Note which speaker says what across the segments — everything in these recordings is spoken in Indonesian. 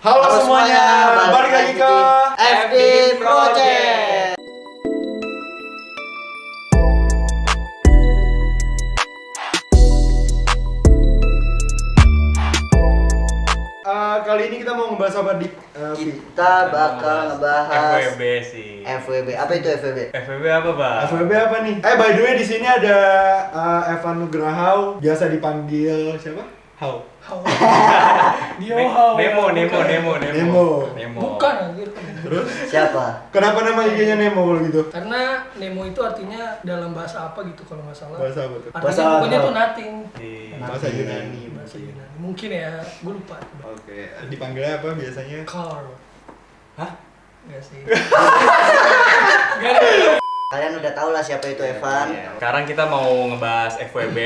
Speaker 1: Halo semuanya, balik lagi ke
Speaker 2: FD Project.
Speaker 1: Kali ini kita mau ngebahas apa dik?
Speaker 2: Kita bakal ngebahas
Speaker 3: FWB sih.
Speaker 2: FWB. Apa itu FWB?
Speaker 3: FWB apa, Bang?
Speaker 1: FWB apa nih? By the way di sini ada Evan Nugrahau, biasa dipanggil siapa? Hau. Nemo.
Speaker 4: Bukan anjir.
Speaker 1: Terus
Speaker 2: Siapa?
Speaker 1: kenapa nama IG-nya Nemo kalau gitu?
Speaker 4: Karena Nemo itu artinya dalam bahasa apa gitu kalau nggak salah.
Speaker 1: Bahasa apa tuh?
Speaker 4: Artinya
Speaker 2: Bahasa
Speaker 4: pokoknya
Speaker 2: apa?
Speaker 4: tuh nothing.
Speaker 1: Bahasa Yunani.
Speaker 4: Bahasa Yunani. Mungkin ya, gue lupa.
Speaker 1: Oke, dipanggilnya apa biasanya?
Speaker 4: Carl.
Speaker 3: Hah?
Speaker 4: Enggak sih.
Speaker 2: Kalian udah tau lah siapa itu Evan.
Speaker 3: Sekarang kita mau ngebahas FWB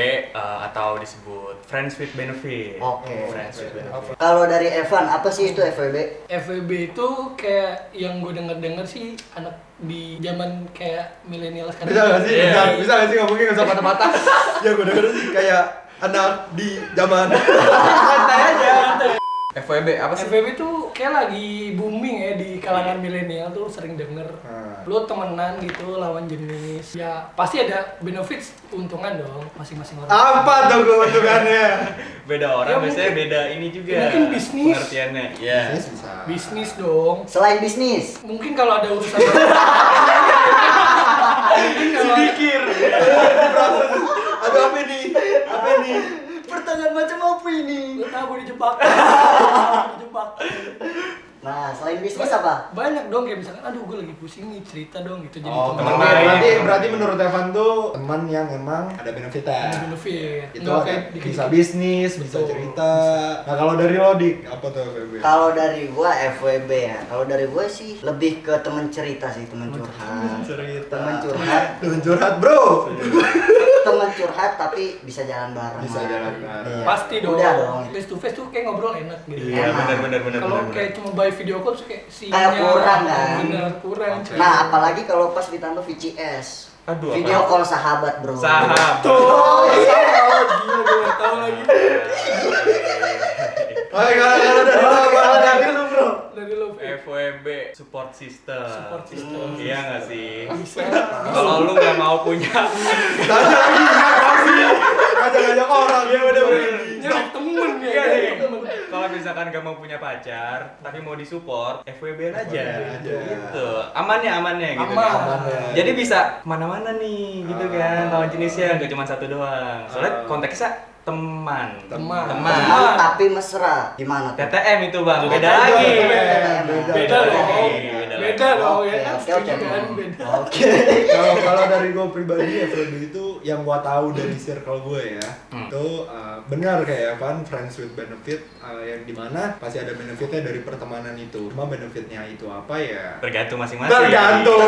Speaker 3: atau disebut Friends with Benefit.
Speaker 2: Oke.
Speaker 3: Friends with Benefit.
Speaker 2: Kalau dari Evan, apa sih itu FWB?
Speaker 4: FWB itu kayak yang gue denger sih anak di zaman kayak milenial sekarang.
Speaker 1: Bisa nggak sih?
Speaker 3: Iya.
Speaker 1: Bisa nggak sih ngomongnya nggak usah patah-patah? Ya gue denger sih kayak anak di zaman.
Speaker 4: Santai aja.
Speaker 3: FWB apa sih?
Speaker 4: FWB tuh kayak lagi booming ya di kalangan milenial tuh sering denger. Lu temenan gitu lawan jenis. Ya pasti ada benefits keuntungan dong masing-masing orang.
Speaker 1: Apa tuh keuntungannya?
Speaker 3: Beda orang
Speaker 4: Ya,
Speaker 3: biasanya
Speaker 4: mungkin-
Speaker 3: beda ini juga.
Speaker 4: mungkin bisnis.
Speaker 3: Pengertiannya. Iya.
Speaker 1: Bisa.
Speaker 4: Bisnis dong.
Speaker 2: Selain bisnis,
Speaker 4: Mungkin kalau ada urusan
Speaker 1: Sedikit. Aduh apa nih? Apa nih?
Speaker 2: pertanyaan macam apa ini?
Speaker 4: lu tahu gue dijebak. Dijebak.
Speaker 2: Nah, selain bisnis apa?
Speaker 4: Banyak dong kayak misalkan aduh gue lagi pusing nih cerita dong gitu jadi
Speaker 1: Oh,
Speaker 3: teman
Speaker 4: teman
Speaker 3: main.
Speaker 1: berarti menurut Evan tuh teman yang emang ada benefitnya.
Speaker 4: benefit.
Speaker 1: Itu
Speaker 4: Nggak
Speaker 1: kayak
Speaker 4: kayak
Speaker 1: bisa bisnis, bisa
Speaker 4: Betul.
Speaker 1: cerita. Nah kalau dari lo dik, apa tuh FWB?
Speaker 2: Kalau dari gua FWB ya. Kalau dari gua sih lebih ke temen cerita sih, temen curhat.
Speaker 1: Cerita.
Speaker 2: Temen curhat.
Speaker 1: Temen curhat bro.
Speaker 2: Temen curhat tapi bisa jalan bareng.
Speaker 1: Bisa jalan bareng.
Speaker 2: Iya.
Speaker 4: Pasti dong.
Speaker 2: Udah dong.
Speaker 4: Face to face tuh kayak ngobrol enak gitu.
Speaker 3: Iya,
Speaker 2: Enak.
Speaker 3: benar.
Speaker 4: Kalau kayak cuma by video call tuh kayak
Speaker 2: Kayak kurang, kan?
Speaker 4: Bener kurang.
Speaker 1: Oke.
Speaker 2: Nah, apalagi kalau pas ditambah VCS.
Speaker 3: Aduh,
Speaker 2: Video
Speaker 3: apa?
Speaker 2: call sahabat, bro.
Speaker 3: Sahabat.
Speaker 4: Gila gue nggak tahu lagi.
Speaker 1: Oke kalau dari lo apa dari lo bro?
Speaker 4: Dari lo
Speaker 3: FWB support system.
Speaker 4: Support system.
Speaker 3: Iya nggak sih?
Speaker 4: bisa.
Speaker 3: Kalau lu nggak mau punya,
Speaker 1: Tanya lagi nggak sih? Ngajak-ngajak orang. Iya bener.
Speaker 4: Nyari temen ya.
Speaker 3: Iya,
Speaker 4: nyari
Speaker 3: nih.
Speaker 4: temen.
Speaker 3: Kalau misalkan gak mau punya pacar, tapi mau disupport, FWB aja.
Speaker 1: aja.
Speaker 3: Gitu. Amannya gitu.
Speaker 4: Aman.
Speaker 3: kan.
Speaker 1: Aman ya.
Speaker 3: Jadi bisa kemana-mana nih, gitu kan. Lawan jenisnya nggak cuma satu doang. Soalnya konteksnya teman.
Speaker 4: Teman.
Speaker 2: Teman tapi mesra. Gimana tuh?
Speaker 3: TTM itu bang, beda
Speaker 1: Beda,
Speaker 3: lagi.
Speaker 1: beda.
Speaker 4: Beda dong.
Speaker 3: Beda
Speaker 4: Beda dong ya kan.
Speaker 2: Oke,
Speaker 4: Setuju
Speaker 2: oke.
Speaker 4: kan? Beda.
Speaker 2: Oke.
Speaker 1: Kalau dari gue pribadi FWB itu yang gue tahu dari circle gue ya, itu benar kayak Evan friends with benefit yang dimana pasti ada benefitnya dari pertemanan itu. Cuma benefitnya itu apa ya?
Speaker 3: Tergantung masing-masing.
Speaker 1: Tergantung.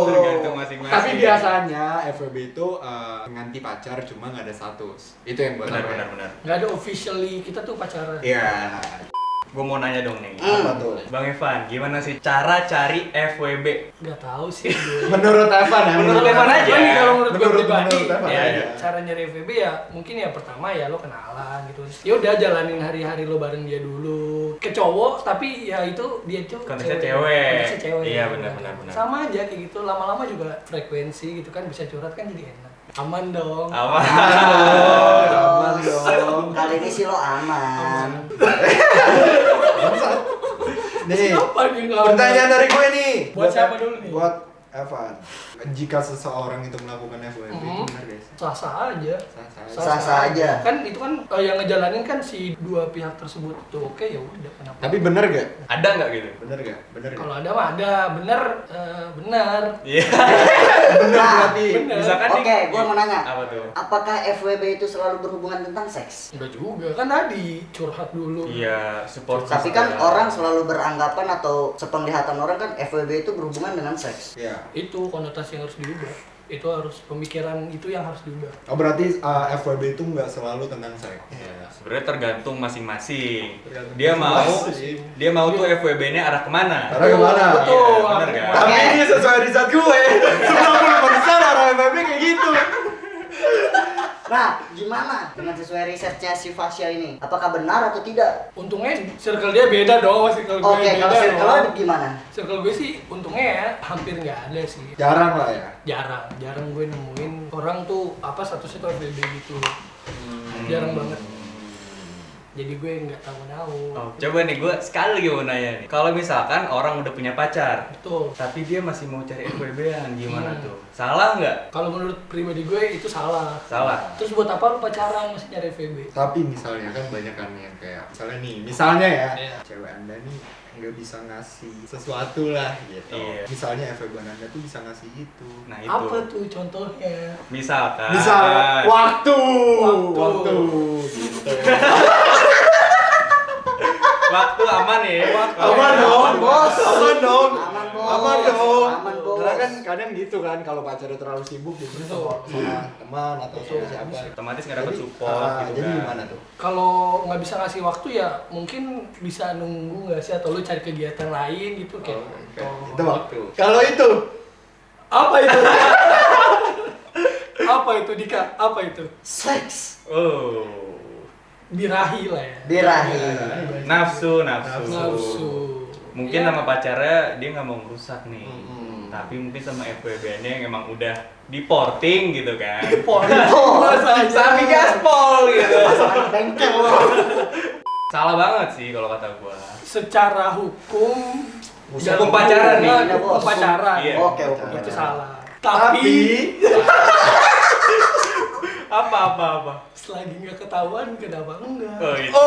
Speaker 3: Tergantung masing-masing.
Speaker 1: Tapi biasanya FWB itu nganti pacar cuma nggak ada status. Itu yang gue tahu.
Speaker 3: Benar.
Speaker 4: Nggak ada officially kita tuh pacaran.
Speaker 1: Iya.
Speaker 3: Gue mau nanya dong nih.
Speaker 1: Apa tuh?
Speaker 3: Bang Evan, gimana sih cara cari FWB?
Speaker 4: Nggak tahu sih gue.
Speaker 1: Menurut Evan ya.
Speaker 3: Menurut Evan aja.
Speaker 4: Nih kalau menurut gue pribadi,
Speaker 1: Evan
Speaker 3: Iya,
Speaker 1: aja.
Speaker 3: iya.
Speaker 4: cara nyari FVB ya mungkin ya pertama ya lo kenalan gitu. Ya udah jalanin hari-hari lo bareng dia dulu. Ke cowok tapi ya itu dia tuh
Speaker 3: Konteksnya cewek.
Speaker 4: Konteksnya cewek.
Speaker 3: Iya, benar.
Speaker 4: Sama aja kayak gitu. Lama-lama juga frekuensi gitu kan bisa curhat kan jadi enak. Aman dong.
Speaker 3: Aman.
Speaker 1: Aman dong.
Speaker 2: Kali ini sih lo aman.
Speaker 1: Nih,
Speaker 4: Siapa nih nggak
Speaker 1: pertanyaan
Speaker 4: aman?
Speaker 1: dari gue nih.
Speaker 4: Buat siapa dulu nih?
Speaker 1: Buat Evan. Jika seseorang itu melakukan FWB, benar guys?
Speaker 4: Sah-sah aja.
Speaker 2: Sah-sah aja.
Speaker 4: Kan itu kan yang ngejalanin kan si dua pihak tersebut tuh. Oke ya udah kenapa?
Speaker 1: Tapi benar gak?
Speaker 3: Ada nggak gitu?
Speaker 1: Benar gak? Benar gak?
Speaker 4: Kalau ada mah ada, bener, benar.
Speaker 3: Iya.
Speaker 1: Benar berarti.
Speaker 4: Bener.
Speaker 3: Misalkan nih.
Speaker 2: Oke, gua mau nanya.
Speaker 3: Apa tuh?
Speaker 2: Apakah FWB itu selalu berhubungan tentang seks?
Speaker 4: Enggak juga, kan tadi curhat dulu.
Speaker 3: Iya, support.
Speaker 2: Tapi kan orang selalu beranggapan atau sepenglihatan orang kan FWB itu berhubungan dengan seks.
Speaker 1: Iya.
Speaker 4: Itu konotasi yang harus diubah. Itu harus pemikiran itu yang harus diubah.
Speaker 1: Oh berarti FWB itu nggak selalu tentang seks.
Speaker 3: Ya, sebenarnya tergantung masing-masing.
Speaker 1: Tergantung
Speaker 3: Dia mau
Speaker 1: masing-masing.
Speaker 3: dia mau tuh FWB-nya arah kemana?
Speaker 1: Arah kemana?
Speaker 4: Betul.
Speaker 3: Iya, bener kan?
Speaker 1: Tapi
Speaker 2: Oke.
Speaker 1: ini sesuai riset gue. 90% orang FWB kayak gitu.
Speaker 2: Nah, gimana dengan sesuai risetnya si Fasya ini? Apakah benar atau tidak?
Speaker 4: Untungnya circle dia beda dong, circle gue
Speaker 2: Oke,
Speaker 4: beda
Speaker 2: kalau circle
Speaker 4: dong.
Speaker 2: lo gimana?
Speaker 4: Circle gue sih untungnya ya hampir nggak ada sih.
Speaker 1: Jarang lah ya.
Speaker 4: Jarang gue nemuin orang tuh apa statusnya tuh FWB gitu. Jarang banget. Jadi gue nggak tahu.
Speaker 3: Oh, coba nih gue sekali lagi mau nanya nih. Kalau misalkan orang udah punya pacar,
Speaker 4: Betul.
Speaker 3: tapi dia masih mau cari FWB-an, gimana tuh? Salah nggak?
Speaker 4: Kalau menurut pribadi gue itu salah.
Speaker 3: Salah.
Speaker 4: Terus buat apa lu pacaran masih nyari FWB?
Speaker 1: Tapi misalnya kan banyak kan yang kayak misalnya ya,
Speaker 4: Iya.
Speaker 1: cewek Anda nih nggak bisa ngasih sesuatu lah gitu.
Speaker 3: Iya.
Speaker 1: Misalnya FWB Anda tuh bisa ngasih itu.
Speaker 3: Nah itu.
Speaker 4: Apa tuh contohnya?
Speaker 3: Misalkan.
Speaker 1: Waktu gitu.
Speaker 3: Waktu aman ya.
Speaker 1: Aman dong,
Speaker 2: bos.
Speaker 1: Aman dong.
Speaker 2: Aman, bos.
Speaker 1: Aman dong.
Speaker 2: Aman, bos.
Speaker 1: Karena kan kadang gitu kan kalau pacarnya terlalu sibuk gitu sama teman atau sama siapa.
Speaker 3: Otomatis nggak dapat support gitu
Speaker 1: Jadi
Speaker 3: kan.
Speaker 1: gimana tuh?
Speaker 4: Kalau nggak bisa ngasih waktu ya mungkin bisa nunggu nggak sih atau lu cari kegiatan lain gitu kayak.
Speaker 1: Itu waktu. Kalau itu
Speaker 4: Apa itu? Apa itu Dika? Apa itu?
Speaker 2: Seks.
Speaker 3: Oh.
Speaker 4: Birahi lah ya.
Speaker 2: Birahi.
Speaker 3: Nafsu.
Speaker 4: Nafsu.
Speaker 3: Mungkin
Speaker 4: Iya.
Speaker 3: sama pacarnya dia nggak mau merusak nih.
Speaker 1: Mm-mm.
Speaker 3: Tapi mungkin sama FWB-nya yang emang udah di-porting gitu kan. Sapi gaspol gitu.
Speaker 2: Bengkel.
Speaker 3: Salah banget sih kalau kata gua.
Speaker 4: Secara hukum
Speaker 3: Hukum pacaran nih.
Speaker 4: Hukum pacaran.
Speaker 3: Iya.
Speaker 2: Oke.
Speaker 4: Itu salah.
Speaker 1: tapi
Speaker 3: Apa?
Speaker 4: selagi nggak ketahuan kenapa enggak?
Speaker 3: Oh, itu.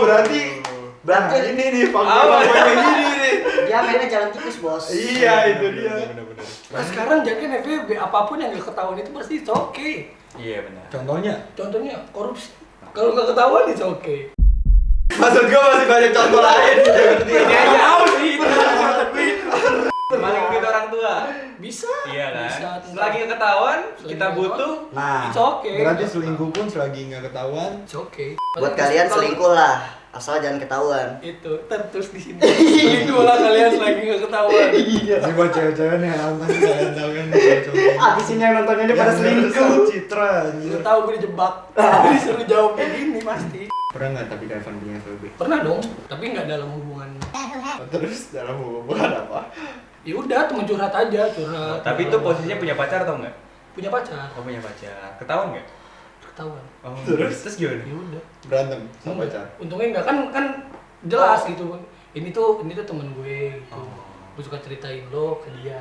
Speaker 1: berarti
Speaker 2: Berarti
Speaker 1: ini nih
Speaker 3: Apa?
Speaker 1: fakta ini nih.
Speaker 2: dia mainnya jalan tipis, bos.
Speaker 1: Iya, itu dia.
Speaker 3: Bener-bener.
Speaker 4: Nah, sekarang jangan FWB apapun yang nggak ketahuan itu pasti it's okay.
Speaker 3: Iya benar.
Speaker 1: Contohnya?
Speaker 4: Contohnya korupsi. Kalau nggak ketahuan it's okay.
Speaker 1: Maksud gue masih banyak contoh lain.
Speaker 3: Ini aja tahu sih. Maling duit orang tua.
Speaker 4: Bisa.
Speaker 3: Iya kan?
Speaker 4: Bisa.
Speaker 3: Selagi ketahuan, kita
Speaker 4: Selagi
Speaker 3: butuh.
Speaker 2: Nah,
Speaker 4: It's okay.
Speaker 1: Berarti selingkuh pun selagi nggak ketahuan.
Speaker 4: It's okay.
Speaker 2: buat kalian selingkuh lah, asal jangan ketahuan.
Speaker 4: Itu terus di sini. Selingkuh lah kalian selagi nggak ketahuan.
Speaker 2: Iya.
Speaker 1: Ini buat cewek-cewek nih nonton kalian tahu kan cewek-cewek.
Speaker 2: Abis ini yang nontonnya dia pada
Speaker 1: Yang
Speaker 2: selingkuh.
Speaker 1: merusak Citra anjir.
Speaker 4: Lu tahu gue dijebak. Disuruh jawab kayak gini pasti.
Speaker 1: Pernah nggak tapi Kevin punya FWB?
Speaker 4: Pernah dong, tapi nggak dalam hubungan.
Speaker 1: Terus dalam hubungan apa?
Speaker 4: Ya udah temen curhat aja, curhat.
Speaker 3: Tapi itu posisinya punya pacar atau enggak?
Speaker 4: punya pacar.
Speaker 3: Oh punya pacar. Ketahuan nggak?
Speaker 4: Ketahuan.
Speaker 3: Oh,
Speaker 1: Terus?
Speaker 3: terus gimana?
Speaker 4: Ya udah.
Speaker 1: Berantem sama
Speaker 4: Enggak.
Speaker 1: pacar.
Speaker 4: Untungnya enggak kan jelas gitu. Ini tuh temen gue gitu. Gue suka ceritain lo ke dia.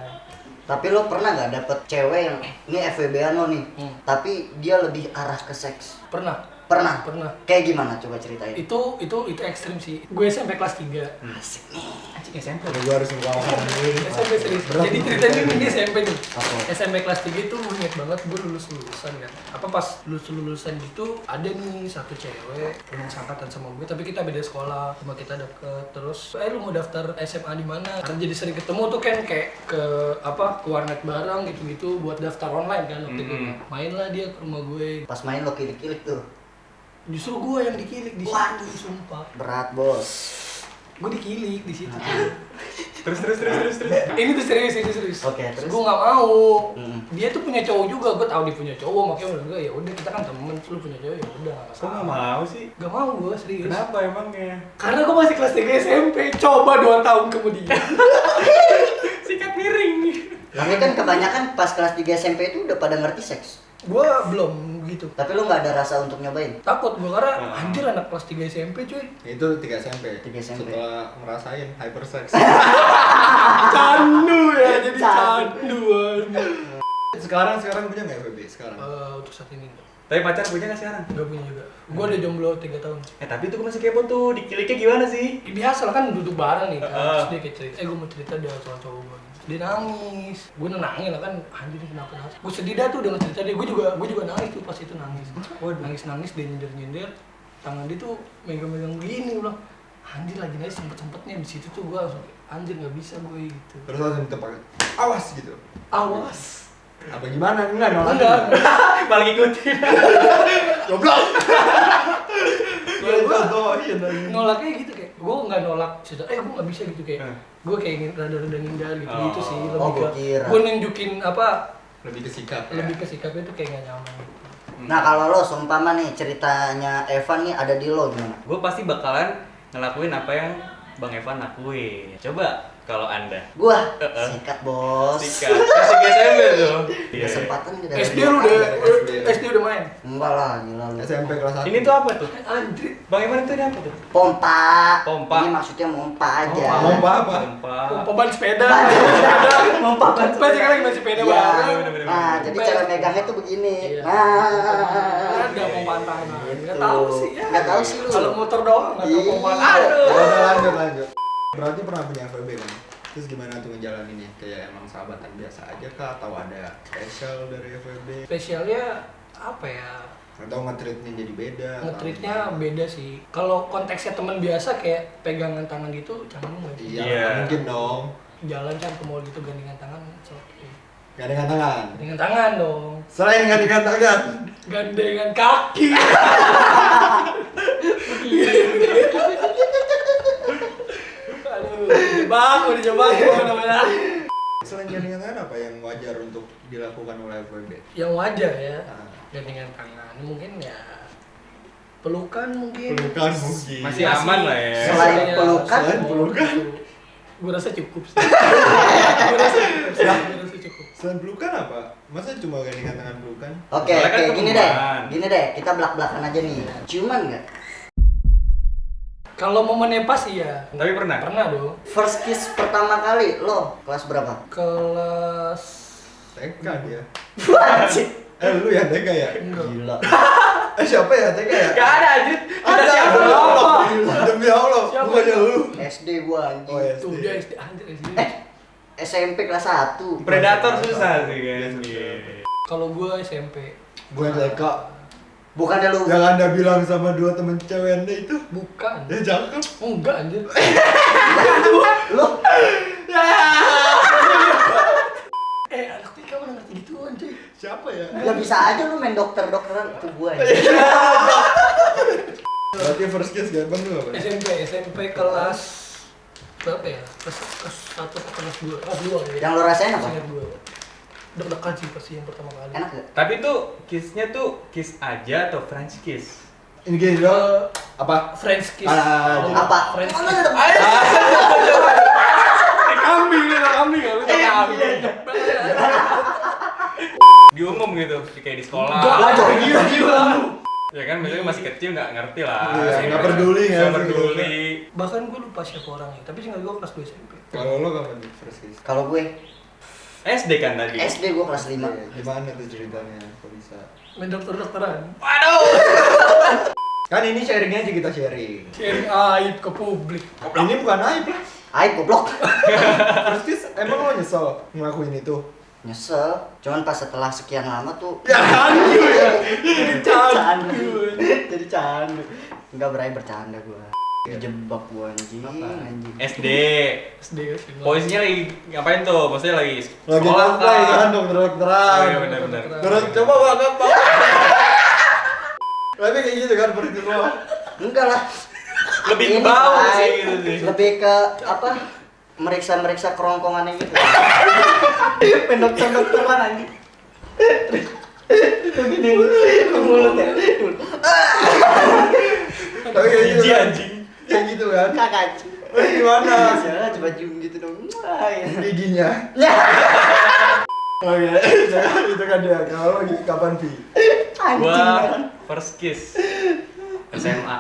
Speaker 2: Tapi lo pernah nggak dapet cewek yang ini FWB-an lo nih, tapi dia lebih arah ke seks?
Speaker 4: Pernah.
Speaker 2: Pernah.
Speaker 4: Pernah.
Speaker 2: Kayak gimana? Coba ceritain.
Speaker 4: Itu ekstrim sih. Gue SMP kelas 3.
Speaker 2: Asik nih.
Speaker 3: Anjing SMP.
Speaker 1: Kalau gue harus ngelawan dulu.
Speaker 4: SMP serius.
Speaker 1: Berat.
Speaker 4: Jadi ceritanya ini SMP nih.
Speaker 2: Apa?
Speaker 4: SMP kelas 3 itu gue inget banget gue lulusan kan. Apa pas lulusan gitu ada nih satu cewek yang sangkatan sama gue tapi kita beda sekolah, cuma kita deket. Terus lu mau daftar SMA di mana? Karena jadi sering ketemu tuh kan kayak ke ke warnet bareng gitu-gitu buat daftar online kan waktu itu. Mainlah dia ke rumah gue.
Speaker 2: Pas main lo kilik-kilik tuh.
Speaker 4: Justru gue yang dikilik di situ,
Speaker 2: Waduh.
Speaker 4: sumpah.
Speaker 2: Berat, bos.
Speaker 4: Gue dikilik di situ.
Speaker 3: Terus.
Speaker 4: Ini tuh serius.
Speaker 2: Oke, terus?
Speaker 4: Gue nggak mau.
Speaker 2: Mm.
Speaker 4: Dia tuh punya cowok juga, gue tahu dia punya cowok, makanya udah enggak ya udah kita kan temen, lu punya cowok ya udah nggak
Speaker 3: Kok
Speaker 4: masalah.
Speaker 3: nggak mau sih?
Speaker 4: Gak mau gue serius.
Speaker 3: Kenapa emangnya?
Speaker 4: Karena gue masih kelas 3 SMP, coba 2 tahun kemudian.
Speaker 3: Sikat miring.
Speaker 2: Tapi kan kebanyakan pas kelas 3 SMP itu udah pada ngerti seks.
Speaker 4: Gue belum gitu.
Speaker 2: Tapi lo nggak ada rasa untuk nyobain?
Speaker 4: Takut gue karena anjir anak kelas 3 SMP cuy.
Speaker 1: Itu 3 SMP.
Speaker 2: 3 SMP.
Speaker 1: Setelah ngerasain hypersex.
Speaker 4: Candu ya, jadi
Speaker 2: Candu.
Speaker 4: canduan.
Speaker 1: sekarang punya nggak FWB sekarang?
Speaker 4: Untuk saat ini enggak.
Speaker 3: Tapi pacar punya nggak sekarang?
Speaker 4: Gak punya juga. Gue udah jomblo 3 tahun.
Speaker 3: Tapi itu gue masih kepo tuh, dikiliknya gimana sih?
Speaker 4: Ya, biasa lah kan duduk bareng nih kan. Terus dia kayak cerita, gue mau cerita dia soal cowok gue. Dia nangis, gue nenangin lah kan, anjir ini kenapa nangis. Gue sedih dah tuh dengan cerita dia, gue juga nangis tuh pas itu nangis. Nangis dia nyindir, tangan dia tuh megang-megang begini, gue bilang, anjir lagi nangis sempet-sempetnya di situ tuh gue langsung, anjir nggak bisa gue gitu.
Speaker 1: Terus langsung tepak. Awas gitu.
Speaker 4: Awas.
Speaker 1: Apa gimana? Enggak nolak.
Speaker 4: Enggak.
Speaker 3: Malah ngikutin.
Speaker 1: Goblok.
Speaker 4: Ya gue
Speaker 1: Contohin aja.
Speaker 4: nolaknya gitu kayak, gue nggak nolak, gue nggak bisa gitu kayak, gue kayak ingin rada-rada ngindar gitu sih,
Speaker 2: Oh,
Speaker 4: lebih
Speaker 2: gua
Speaker 4: ke,
Speaker 2: kira.
Speaker 4: gue nunjukin apa,
Speaker 1: Lebih ke sikap.
Speaker 4: lebih ke sikapnya tuh kayak nggak nyaman.
Speaker 2: Nah kalau lo seumpama nih ceritanya Evan nih ada di lo gimana?
Speaker 3: Gue pasti bakalan ngelakuin apa yang Bang Evan lakuin. Coba kalau Anda.
Speaker 2: Gua sikat bos.
Speaker 3: Sikat. Kasih SMP tuh. Iya.
Speaker 2: Kesempatan kita
Speaker 4: SD lu udah SD udah main.
Speaker 2: enggak lah gila lu.
Speaker 1: SMP kelas 1.
Speaker 3: Ini tuh apa tuh?
Speaker 4: Anjir.
Speaker 3: Bang Evan itu ini apa tuh?
Speaker 2: Pompa.
Speaker 3: Pompa.
Speaker 2: Ini maksudnya pompa aja.
Speaker 1: Pompa apa?
Speaker 3: Pompa.
Speaker 4: Pompa sepeda.
Speaker 2: Pompa ban
Speaker 4: Pasti kan lagi main sepeda
Speaker 2: Iya.
Speaker 4: bareng.
Speaker 3: bener-bener.
Speaker 2: Nah, jadi cara megangnya tuh begini.
Speaker 4: Iya.
Speaker 2: Nah,
Speaker 4: Enggak pompa tangan.
Speaker 2: Gitu.
Speaker 4: Enggak tahu sih ya.
Speaker 2: Nggak tahu sih lu.
Speaker 4: Kalau motor doang enggak tahu
Speaker 2: Iya.
Speaker 4: pompa.
Speaker 1: Ya
Speaker 4: Aduh.
Speaker 1: udah lanjut. Berarti pernah punya FWB kan? Terus gimana tuh ngejalaninnya? Kayak emang sahabatan biasa aja kah? Atau ada spesial dari FWB?
Speaker 4: Spesialnya apa ya?
Speaker 1: Atau nge-treatnya jadi beda?
Speaker 4: Nge-treatnya beda sih. Kalau konteksnya teman biasa kayak pegangan tangan gitu, canggung nggak sih?
Speaker 1: Iya,
Speaker 3: Iya.
Speaker 1: mungkin dong.
Speaker 4: Jalan kan ke mall gitu gandengan tangan, oke.
Speaker 1: Gandengan tangan.
Speaker 4: Gandengan tangan dong.
Speaker 1: Selain gandengan tangan.
Speaker 4: Gandengan kaki. Aduh, dijebak mana-mana.
Speaker 1: Selain gandengan tangan apa yang wajar untuk dilakukan oleh FWB?
Speaker 4: Yang wajar ya,
Speaker 1: Nah,
Speaker 4: gandengan tangan. Mungkin ya pelukan mungkin.
Speaker 1: pelukan mungkin.
Speaker 3: Masih aman lah ya.
Speaker 2: Selain pelukan,
Speaker 1: Selain pelukan.
Speaker 4: Gue rasa cukup sih. Gue rasa cukup.
Speaker 1: Selain pelukan apa? Masa cuma gandengan tangan pelukan?
Speaker 2: Oke,
Speaker 3: Soalnya kan
Speaker 2: gini deh.
Speaker 3: teman.
Speaker 2: Gini deh, kita belak-belakan aja nih. Ciuman enggak?
Speaker 4: Kalau momennya pas iya.
Speaker 3: Tapi pernah?
Speaker 4: Pernah dong.
Speaker 2: First kiss pertama kali lo kelas berapa?
Speaker 4: Kelas
Speaker 1: TK dia.
Speaker 2: Anjir.
Speaker 1: Lu ya TK ya?
Speaker 4: enggak.
Speaker 2: Gila.
Speaker 1: Siapa ya TK ya?
Speaker 3: Gak ada anjir. Kita
Speaker 1: Ada,
Speaker 3: siapa?
Speaker 1: demi Allah. Demi Allah,
Speaker 4: Siapa?
Speaker 1: bukannya lu.
Speaker 2: SD gua anjing.
Speaker 1: Oh ya,
Speaker 4: Tuh dia SD anjir SD.
Speaker 2: SMP kelas 1.
Speaker 3: Predator susah sih kan.
Speaker 4: Kalau gua SMP.
Speaker 1: Gue TK.
Speaker 2: Bukannya lu
Speaker 1: Yang Anda bilang sama dua temen cewek Anda itu,
Speaker 4: Bukan.
Speaker 1: ya cakep.
Speaker 4: Enggak anjir.
Speaker 2: lu
Speaker 4: Anak TK mana ngerti gitu anjir.
Speaker 1: Siapa ya?
Speaker 2: ya bisa aja lu main dokter-dokteran itu gua.
Speaker 1: Berarti first kiss gak bang lu apa?
Speaker 4: SMP kelas berapa ya? Kelas 1 ke kelas 2. Kelas 2 ya.
Speaker 2: Yang lo rasain apa?
Speaker 4: Ingat gua. Deg-degan sih pasti yang pertama kali.
Speaker 2: Enak gak?
Speaker 3: Tapi tuh kiss-nya tuh kiss aja atau French kiss?
Speaker 1: Ini gini dong. Apa?
Speaker 4: French kiss.
Speaker 2: Apa?
Speaker 4: French
Speaker 2: Mana
Speaker 4: kiss.
Speaker 2: ada-
Speaker 3: Kambing nih, kambing kalau kambing. Diumum gitu, kayak di sekolah.
Speaker 4: Gila.
Speaker 3: Ya kan, biasanya masih kecil nggak ngerti lah.
Speaker 1: Iya, nggak peduli,
Speaker 3: nggak
Speaker 1: nggak
Speaker 3: peduli.
Speaker 4: Bahkan gua lupa siapa orangnya, tapi singkat gua kelas 2 SMP.
Speaker 1: Kalau lo kapan nih first kiss?
Speaker 2: Kalau gue
Speaker 3: SD kan tadi.
Speaker 2: SD gua kelas 5.
Speaker 1: Gimana tuh ceritanya? Kok bisa?
Speaker 4: Main dokter-dokteran.
Speaker 3: Waduh.
Speaker 1: Kan ini sharingnya aja kita sharing.
Speaker 4: Sharing aib ke publik.
Speaker 1: Ini bukan aib lah.
Speaker 2: Aib goblok.
Speaker 1: First kiss emang lo nyesel ngelakuin itu?
Speaker 2: Nyesel, cuman pas setelah sekian lama tuh
Speaker 1: Ya anjir ya.
Speaker 2: candu. Jadi candu. Enggak berani bercanda gua. Dijebak gua anjing.
Speaker 3: SD.
Speaker 4: SD ya sih.
Speaker 3: Posisinya lagi ngapain tuh? Maksudnya lagi
Speaker 1: Lagi
Speaker 3: sekolah
Speaker 1: nonton kan
Speaker 3: kah?
Speaker 1: dokter-dokteran.
Speaker 3: Oh iya benar-benar.
Speaker 1: Terus coba banget pak. Tapi kayak gitu kan first kiss lo.
Speaker 2: Enggak lah.
Speaker 3: Lebih ke
Speaker 2: Ini
Speaker 3: bau
Speaker 2: baik.
Speaker 3: sih gitu sih.
Speaker 2: Lebih ke apa? Meriksa-meriksa kerongkongannya gitu. Pendokter-dokteran anjing. Begini mulutnya.
Speaker 1: Tapi kayak gitu
Speaker 3: Jijik
Speaker 1: kan.
Speaker 3: anjing.
Speaker 1: Kayak gitu kan.
Speaker 2: Kakak.
Speaker 1: Terus gimana?
Speaker 2: Biasanya coba cium gitu dong. Wah, ya.
Speaker 1: Giginya. Oke, itu kan dia. Kalau lagi kapan Vi?
Speaker 3: Gua first kiss SMA.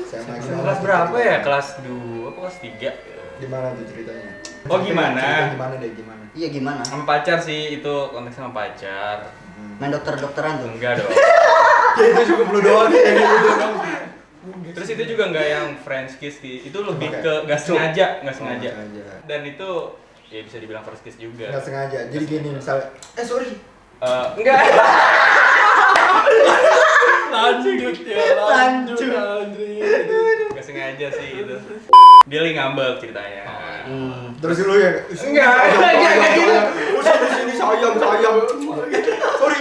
Speaker 1: Saya
Speaker 3: Kelas berapa ya? Kelas 2 apa kelas 3?
Speaker 1: Gimana tuh ceritanya?
Speaker 3: Oh, gimana?
Speaker 1: Cerita gimana deh, gimana?
Speaker 2: Iya gimana?
Speaker 3: Sama pacar sih, itu konteksnya sama pacar.
Speaker 2: Main dokter-dokteran tuh.
Speaker 3: Enggak dong.
Speaker 1: Ya itu cukup lu doang kayak gitu dong.
Speaker 3: Terus itu juga nggak yang French kiss sih. Itu lebih
Speaker 1: Oke.
Speaker 3: ke nggak sengaja, nggak sengaja.
Speaker 1: nggak sengaja.
Speaker 3: Dan itu ya bisa dibilang first kiss juga.
Speaker 1: Nggak sengaja. Jadi gini misalnya, sorry.
Speaker 3: Enggak.
Speaker 4: Lanjut ya, lanjut.
Speaker 3: Nggak sengaja sih itu. Dia lagi ngambek ceritanya.
Speaker 1: Terus lu ya?
Speaker 3: Enggak gitu.
Speaker 1: Di sini sayang. Sorry.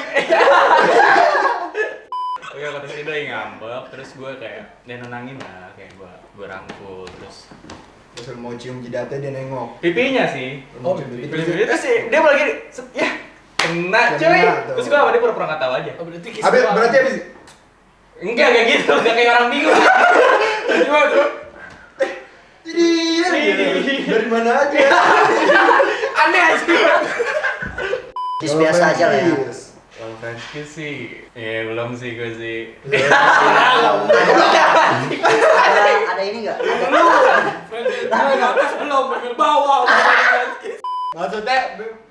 Speaker 3: Oke, kata dia lagi ngambek, terus gue kayak dia nenangin lah, kayak gue rangkul, terus
Speaker 1: Terus lu mau cium jidatnya dia nengok.
Speaker 3: pipinya sih.
Speaker 4: Oh, pipi.
Speaker 3: Terus sih dia lagi ya Kena cuy.
Speaker 1: tuh.
Speaker 3: Terus gua sama dia pura-pura nggak tahu aja.
Speaker 4: Oh, berarti kiss
Speaker 1: Abis,
Speaker 4: doang.
Speaker 1: berarti abis
Speaker 3: Enggak kayak gitu, enggak kayak orang bingung. Gimana tuh?
Speaker 1: jadi ya, dari mana aja?
Speaker 3: Aneh aja.
Speaker 2: Kiss biasa aja lah ya.
Speaker 3: Kalau French kiss sih, ya belum sih gue sih.
Speaker 2: Ada ini nggak? Ada.
Speaker 4: Bagian atas belum, bagian bawah.
Speaker 1: Maksudnya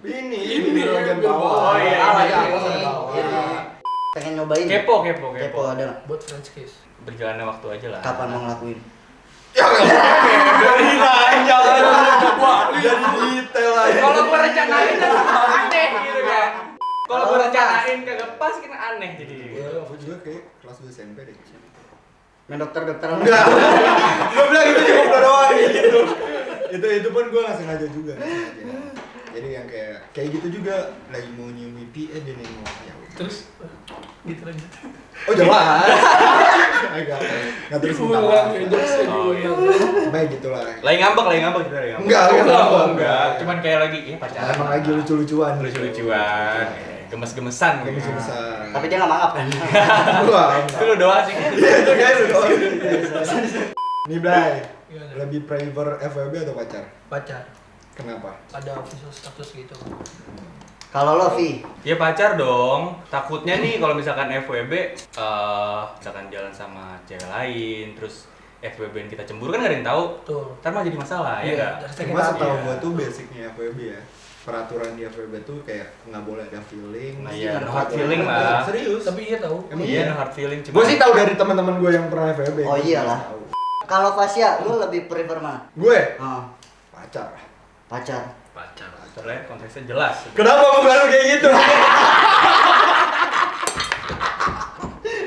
Speaker 1: ini bagian
Speaker 4: bagian
Speaker 1: bawah.
Speaker 3: Oh, iya,
Speaker 1: Ah,
Speaker 3: iya,
Speaker 1: iya,
Speaker 3: iya.
Speaker 1: bawah.
Speaker 2: Pengen nyobain?
Speaker 3: Kepo.
Speaker 2: Kepo ada nggak?
Speaker 4: Buat French kiss.
Speaker 3: Berjalannya waktu aja lah.
Speaker 2: Kapan mau ngelakuin?
Speaker 1: Dari nanya, jadi detail aja.
Speaker 3: Kalau gue rencanain aneh gitu kan. Kalau gue rencanain kagak pas kan aneh jadi.
Speaker 1: Gue juga kayak kelas 2 SMP deh.
Speaker 2: Main dokter-dokter
Speaker 1: Enggak. Gue bilang itu cuma udah doang gitu. Itu pun gue nggak sengaja juga. Jadi yang kayak gitu juga lagi mau nyium pipi dia nengok ya.
Speaker 4: Terus gitu lanjut.
Speaker 1: Oh jelas. Enggak terus minta maaf.
Speaker 3: Oh, iya.
Speaker 1: Baik gitulah.
Speaker 3: Lagi ngambek gitu lagi ngambek.
Speaker 1: Enggak.
Speaker 3: Cuman kayak lagi pacaran.
Speaker 1: Emang lagi lucu-lucuan.
Speaker 3: Lucu-lucuan. Gemes-gemesan gitu.
Speaker 1: Besar.
Speaker 2: Tapi dia nggak mangap kan?
Speaker 1: Gua
Speaker 3: Itu lu doang sih.
Speaker 1: itu guys lu. Nih Blay,
Speaker 4: Gimana?
Speaker 1: lebih prefer FWB atau pacar?
Speaker 4: Pacar.
Speaker 1: Kenapa?
Speaker 4: Ada official status gitu.
Speaker 2: Kalau lo, Vi?
Speaker 3: Ya pacar dong. Takutnya nih kalau misalkan FWB misalkan jalan sama cewek lain terus FWB yang kita cemburu kan gak ada yang tahu.
Speaker 4: Tuh.
Speaker 3: Ntar malah jadi masalah ya enggak?
Speaker 1: Cuma setahu gua tuh basicnya FWB ya. Peraturan di FWB tuh kayak nggak boleh ada feeling.
Speaker 3: Nah,
Speaker 1: mesti
Speaker 3: iya,
Speaker 1: ada
Speaker 3: no hard
Speaker 1: peraturan.
Speaker 3: feeling lah.
Speaker 1: Serius.
Speaker 4: Tapi iya tahu.
Speaker 1: Emang
Speaker 3: Iya,
Speaker 1: iya?
Speaker 3: no hard feeling cuma.
Speaker 1: Gua sih tahu dari teman-teman gua yang pernah FWB.
Speaker 2: Oh iyalah. Kalau Fasya, lu lebih prefer mana?
Speaker 1: Gue
Speaker 2: Oh,
Speaker 1: pacar.
Speaker 2: pacar.
Speaker 3: pacar. Soalnya konteksnya jelas.
Speaker 1: Kenapa gua baru kayak gitu?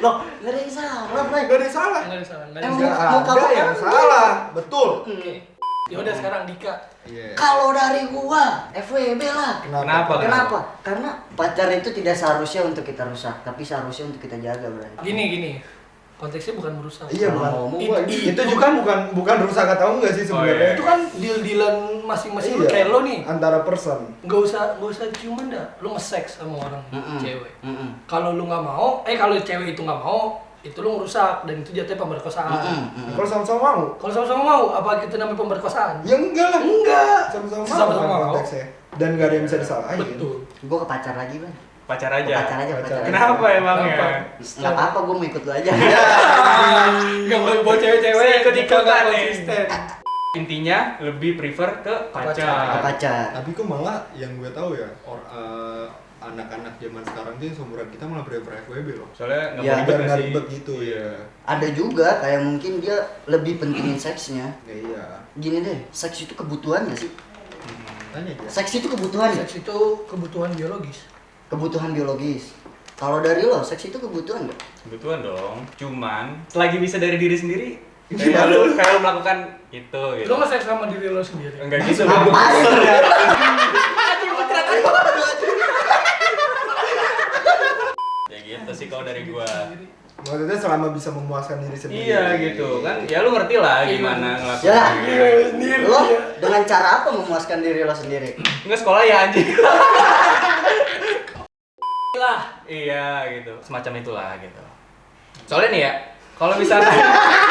Speaker 2: Loh, nggak ada yang salah, Bray.
Speaker 1: Gak ada yang salah.
Speaker 4: Enggak ada salah, enggak ada
Speaker 2: Emang
Speaker 4: salah.
Speaker 1: Gak
Speaker 2: mau
Speaker 1: ada
Speaker 2: kamu
Speaker 1: yang
Speaker 2: kan?
Speaker 1: salah. Betul.
Speaker 4: Oke. Ya udah sekarang Dika.
Speaker 1: Iya.
Speaker 2: Kalau dari gua, FWB lah.
Speaker 3: Kenapa?
Speaker 2: Kenapa? Karena pacar itu tidak seharusnya untuk kita rusak, tapi seharusnya untuk kita jaga, Bray.
Speaker 4: Gini. Konteksnya bukan merusak.
Speaker 1: Iya bukan.
Speaker 2: Ngomong
Speaker 1: Itu,
Speaker 2: gua,
Speaker 1: itu juga bukan rusak atau enggak sih sebenarnya.
Speaker 3: Oh, iya.
Speaker 4: Itu kan deal-dealan masing-masing.
Speaker 1: Iya.
Speaker 4: Kayak lo nih.
Speaker 1: Antara person.
Speaker 4: Nggak usah ciuman dah. Lo nge-sex sama orang cewek.
Speaker 2: Mm-mm.
Speaker 4: Kalau lu nggak mau, kalau cewek itu nggak mau, itu lu ngerusak dan itu jatuhnya pemerkosaan.
Speaker 2: Mm-mm.
Speaker 1: Kalau sama-sama mau?
Speaker 4: Kalau sama-sama mau, apa kita namanya pemerkosaan?
Speaker 1: Ya enggak lah.
Speaker 4: Enggak.
Speaker 1: Sama-sama
Speaker 4: Sama-sama
Speaker 1: kan
Speaker 4: mau.
Speaker 1: konteksnya. Dan nggak ada yang bisa disalahin.
Speaker 4: Betul.
Speaker 2: Gua ke pacar lagi, Bang.
Speaker 3: Pacar
Speaker 2: Ke
Speaker 3: aja.
Speaker 2: pacar aja, pacar.
Speaker 3: Kenapa emangnya?
Speaker 4: Kenapa?
Speaker 2: Nggak apa-apa, gua mau ikut lu aja.
Speaker 4: Nggak boleh bawa cewek-cewek yang
Speaker 3: Ikut-ikutan
Speaker 4: nggak
Speaker 3: nih.
Speaker 4: konsisten.
Speaker 3: Intinya lebih prefer ke
Speaker 2: Ke
Speaker 3: pacar.
Speaker 2: pacar.
Speaker 1: Tapi kok malah yang gue tahu ya, anak-anak zaman sekarang tuh yang seumuran kita malah prefer FWB loh.
Speaker 3: Soalnya nggak
Speaker 2: Ya,
Speaker 3: mau ribet
Speaker 1: Biar
Speaker 3: nggak
Speaker 1: nggak
Speaker 3: sih?
Speaker 1: ribet gitu ya.
Speaker 2: Ada juga kayak mungkin dia lebih pentingin seksnya.
Speaker 1: Ya iya.
Speaker 2: Gini deh, seks itu kebutuhan nggak sih?
Speaker 1: Tanya aja.
Speaker 2: Seks itu kebutuhan ya?
Speaker 4: Seks itu kebutuhan biologis.
Speaker 2: Kebutuhan biologis. Kalau dari lo, seks itu kebutuhan nggak?
Speaker 3: Kebetulan dong. Cuman selagi bisa dari diri sendiri,
Speaker 1: Gimana?
Speaker 3: kayak lu melakukan itu gitu.
Speaker 4: Lo nge-sex sama diri lo sendiri.
Speaker 3: Enggak gitu.
Speaker 2: Ngapain?
Speaker 3: Ya gitu sih kalau dari gua.
Speaker 1: Maksudnya selama bisa memuaskan diri sendiri.
Speaker 3: Iya gitu kan. Ya lu ngerti lah gimana ngelakuin.
Speaker 2: Ya,
Speaker 3: gitu.
Speaker 2: lo dengan cara apa memuaskan diri lo sendiri?
Speaker 3: Enggak sekolah ya anjing. Lah, iya gitu. Semacam itulah gitu. Soalnya nih ya, kalau misalnya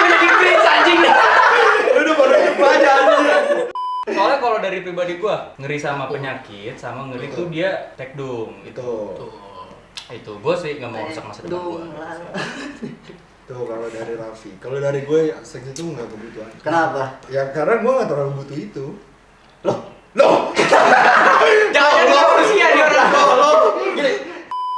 Speaker 3: jadi cringe anjing.
Speaker 1: Udah baru baca aja.
Speaker 3: Soalnya kalau dari pribadi gua, ngeri sama penyakit sama ngeri tuh dia tekdung gitu.
Speaker 1: Itu.
Speaker 3: Itu gua sih nggak mau rusak masa depan gua.
Speaker 1: Tuh kalau dari Raffi. Kalau dari gue seks itu nggak kebutuhan.
Speaker 2: Kenapa?
Speaker 1: Ya karena gue nggak terlalu butuh itu.
Speaker 2: Loh,
Speaker 3: Jangan jadi manusia dia orang.
Speaker 2: gini,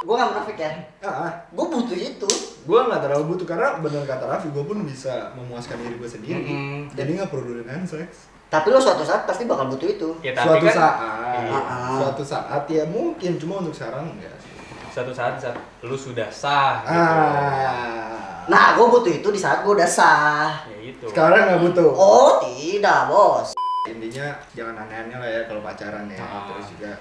Speaker 2: gue nggak munafik ya.
Speaker 1: Ah,
Speaker 2: Gue butuh itu.
Speaker 1: gue nggak terlalu butuh karena benar kata Raffi, gue pun bisa memuaskan diri gue sendiri.
Speaker 3: Mm-mm.
Speaker 1: Jadi nggak perlu dengan seks.
Speaker 2: Tapi lo suatu saat pasti bakal butuh itu.
Speaker 3: Ya tapi
Speaker 1: Suatu
Speaker 3: kan
Speaker 1: saat,
Speaker 2: Iya.
Speaker 1: suatu saat ya mungkin, cuma untuk sekarang enggak sih.
Speaker 3: suatu saat lu sudah sah gitu.
Speaker 2: Nah, gue butuh itu di saat gue udah sah.
Speaker 3: Ya itu.
Speaker 1: Sekarang nggak butuh.
Speaker 2: Oh, tidak, bos.
Speaker 1: Intinya jangan aneh-aneh lah ya kalau pacaran ya.
Speaker 3: Ah.
Speaker 1: Terus juga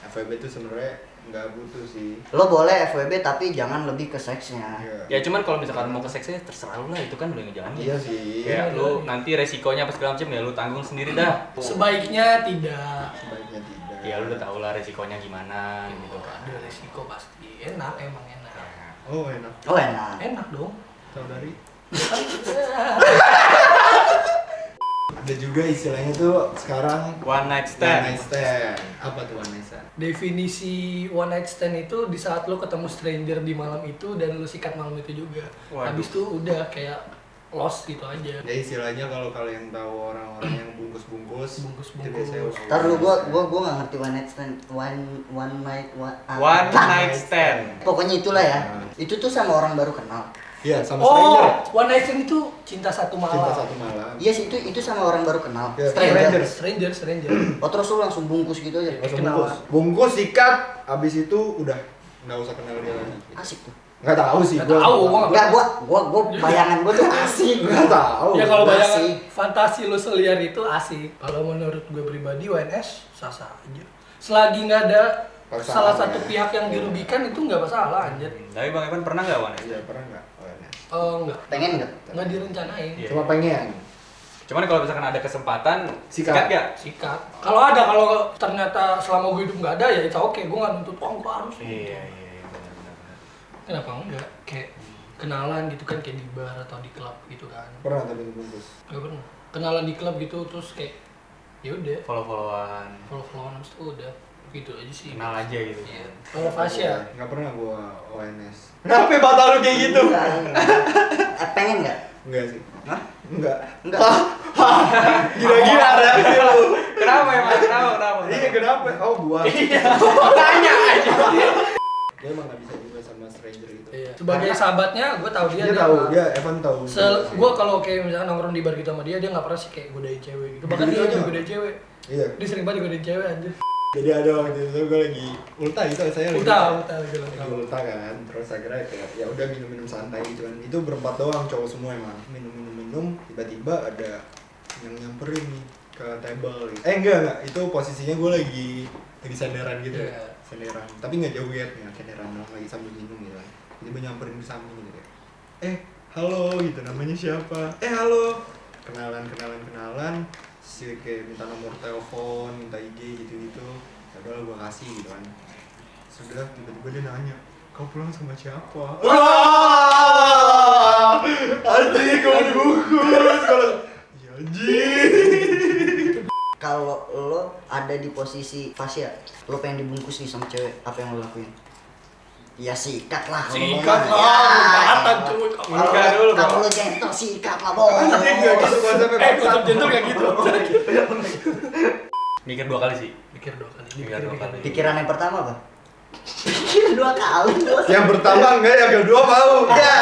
Speaker 1: FWB itu sebenarnya nggak butuh sih.
Speaker 2: Lo boleh FWB tapi jangan lebih ke seksnya.
Speaker 3: Ya cuman kalau misalkan mau ke seksnya terserah lu lah, itu kan lu yang ngejalanin.
Speaker 1: Iya sih.
Speaker 3: Kayak lu nanti resikonya apa segala macam ya lu tanggung sendiri dah.
Speaker 4: Sebaiknya tidak.
Speaker 1: Sebaiknya tidak.
Speaker 3: ya lu udah tau lah resikonya gimana gitu kan.
Speaker 4: Ada resiko pasti. Enak, emang enak.
Speaker 1: Oh enak.
Speaker 2: Oh enak.
Speaker 4: Enak dong.
Speaker 1: Tahu dari. Ada juga istilahnya tuh sekarang
Speaker 3: One night
Speaker 1: one
Speaker 3: stand.
Speaker 1: night stand. Apa tuh one night stand?
Speaker 4: Definisi one night stand itu di saat lo ketemu stranger di malam itu dan lo sikat malam itu juga.
Speaker 3: Waduh.
Speaker 4: Habis itu udah kayak lost gitu aja.
Speaker 1: Ya istilahnya kalau kalian tahu orang-orang yang bungkus-bungkus,
Speaker 4: Bungkus-bungkus.
Speaker 1: itu biasanya
Speaker 2: Ntar dulu gua nggak ngerti one night stand, one night
Speaker 3: One night stand.
Speaker 2: Pokoknya itulah ya.
Speaker 1: Nah.
Speaker 2: Itu tuh sama orang baru kenal.
Speaker 1: Iya, sama stranger.
Speaker 4: Oh, one night stand itu cinta satu malam.
Speaker 1: Cinta satu malam.
Speaker 2: Iya sih itu sama orang baru kenal.
Speaker 1: Ya,
Speaker 2: Stranger.
Speaker 4: Stranger.
Speaker 2: Oh terus lu langsung bungkus gitu aja.
Speaker 1: Langsung
Speaker 4: Kenalan.
Speaker 1: bungkus. Bungkus, sikat, abis itu udah nggak usah kenal dia lagi.
Speaker 2: Asik tuh.
Speaker 1: Nggak tahu sih.
Speaker 4: Nggak tahu, gua nggak
Speaker 2: Enggak gua bayangan gua tuh asik.
Speaker 1: Nggak tahu.
Speaker 4: Ya kalau bayangan
Speaker 2: Asik.
Speaker 4: fantasi lo seliar itu asik. Kalau menurut gue pribadi WNS sah-sah aja. Selagi nggak ada
Speaker 1: Pasangan
Speaker 4: salah satu
Speaker 1: ya.
Speaker 4: pihak yang dirugikan itu nggak masalah anjir.
Speaker 3: Tapi Bang Evan pernah nggak one night
Speaker 1: Iya
Speaker 3: stand?
Speaker 1: pernah nggak? Oh, ya.
Speaker 4: Enggak.
Speaker 2: Pengen enggak?
Speaker 4: Nggak direncanain.
Speaker 3: Iya.
Speaker 1: Cuma pengen.
Speaker 3: Cuman kalau misalkan ada kesempatan,
Speaker 1: Sikat.
Speaker 3: sikat nggak?
Speaker 4: Sikat. Kalau ternyata selama gue hidup nggak ada ya itu oke. Gue nggak nuntut gue harus.
Speaker 3: Iya, benar-benar.
Speaker 4: Kenapa enggak? Kayak kenalan gitu kan kayak di bar atau di klub gitu kan.
Speaker 1: Pernah tapi bungkus.
Speaker 4: Gak pernah. Kenalan di klub gitu terus kayak ya udah
Speaker 3: Follow-followan,
Speaker 4: follow-followan habis itu udah gitu aja sih.
Speaker 3: kenal aja gitu.
Speaker 4: Iya. Kalau Fasya
Speaker 1: Nggak pernah gua ONS. Kenapa mata lu kayak gitu?
Speaker 2: Pengen enggak?
Speaker 1: Enggak sih.
Speaker 2: Hah?
Speaker 1: Enggak.
Speaker 2: Enggak.
Speaker 1: Gila-gila reaksi lu.
Speaker 3: Kenapa emang? Kenapa?
Speaker 1: Iya kenapa? Oh gua.
Speaker 3: Tanya aja.
Speaker 1: Dia emang nggak bisa juga sama stranger gitu.
Speaker 4: Iya. Sebagai sahabatnya, gue tahu dia.
Speaker 1: Dia tahu,
Speaker 4: nggak-
Speaker 1: dia Evan tahu.
Speaker 4: Gue kalau kayak misalnya nongkrong di bar gitu sama dia nggak pernah sih kayak godain cewek gitu. Bahkan
Speaker 1: Gitu
Speaker 4: dia
Speaker 1: aja.
Speaker 4: juga godain cewek.
Speaker 1: Iya.
Speaker 4: Dia sering banget godain cewek anjir.
Speaker 1: Jadi ada waktu itu gue lagi ulta gitu, saya lagi
Speaker 4: Udah gitu.
Speaker 1: lagi ulta kan, terus akhirnya kayak ya udah minum-minum santai gitu kan. Itu berempat doang cowok semua emang. Minum, tiba-tiba ada yang nyamperin nih ke table gitu. Enggak, itu posisinya gue lagi senderan gitu ya.
Speaker 4: Iya.
Speaker 1: Senderan, tapi nggak jauh ya, senderan doang lagi sambil minum gitu kan. Tiba nyamperin ke samping gitu ya. Halo gitu, namanya siapa? Halo. Kenalan. Si kayak minta nomor telepon, minta IG gitu-gitu. Ya udah gue kasih gitu kan. Sudah tiba-tiba dia nanya, kau pulang sama siapa? Anjing, kau dibungkus. Kalau ya anjing.
Speaker 2: Kalau lo ada di posisi Fasya, lo pengen dibungkus nih sama cewek, apa yang lo lakuin? Ya sikat lah. kalau lo
Speaker 4: Sikat
Speaker 2: mah.
Speaker 4: lah, batan
Speaker 2: Ya,
Speaker 4: cuy.
Speaker 3: Enggak dulu, Bang.
Speaker 2: Kalau lo gentle sikat lah, bos.
Speaker 1: Anjing gak gitu konsepnya.
Speaker 4: Konsep gentle kayak gitu.
Speaker 3: Mikir 2 kali sih.
Speaker 4: Pikir dua kali.
Speaker 3: Pikir dua kali.
Speaker 2: Pikiran yang pertama apa? Pikir 2 kali, bos.
Speaker 1: Yang pertama enggak, yang kedua mau. Ya.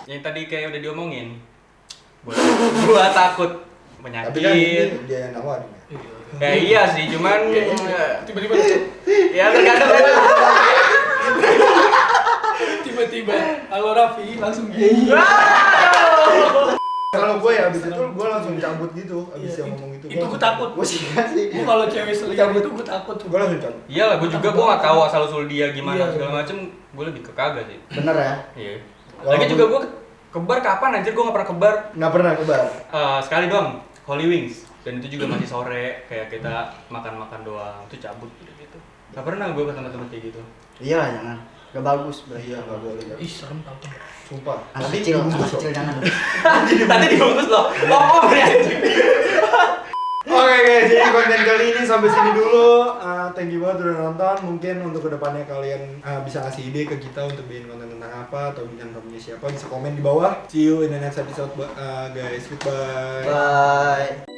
Speaker 3: Yang tadi kayak udah diomongin. Gua takut
Speaker 1: Tapi
Speaker 3: penyakit.
Speaker 1: kan ini dia yang nawarin.
Speaker 3: Ya iya sih, cuman
Speaker 4: Tiba-tiba
Speaker 3: ya terkadang
Speaker 4: tiba-tiba halo Raffi langsung gini.
Speaker 1: Kalau gue ya abis itu gue langsung cabut gitu, abis
Speaker 4: Iya,
Speaker 1: yang ngomong itu.
Speaker 4: Itu gue takut.
Speaker 2: Gue sikat sih.
Speaker 4: Gue kalau cewek selingkuh itu gue takut.
Speaker 1: Gue langsung cabut.
Speaker 3: iyalah, gua juga gua nggak tahu asal usul dia gimana
Speaker 4: Iya.
Speaker 3: segala macem. Gua lebih ke kagak sih.
Speaker 2: Bener ya?
Speaker 3: Iya. Lagi juga gua ke bar kapan anjir, gua nggak pernah ke bar.
Speaker 1: Nggak pernah ke bar.
Speaker 3: Sekali doang, Holy Wings. Dan itu juga masih sore, kayak kita makan-makan doang, itu cabut gitu. Gak pernah gue ke tempat-tempat kayak gitu.
Speaker 2: Iya lah, jangan. Gak bagus berarti.
Speaker 1: Iya nggak boleh.
Speaker 4: Ih serem tau tuh.
Speaker 1: Sumpah.
Speaker 2: Anak
Speaker 1: Nanti
Speaker 2: kecil,
Speaker 1: dibungkus
Speaker 2: anak
Speaker 1: loh.
Speaker 2: kecil jangan.
Speaker 3: Tadi dibungkus loh. Oh, ya anjing.
Speaker 1: Oke guys, jadi konten kali ini sampai sini dulu. Thank you banget udah nonton. Mungkin untuk kedepannya kalian bisa kasih ide ke kita untuk bikin konten tentang apa atau bikin punya siapa, bisa komen di bawah. See you in the next episode guys. Goodbye.
Speaker 2: Bye.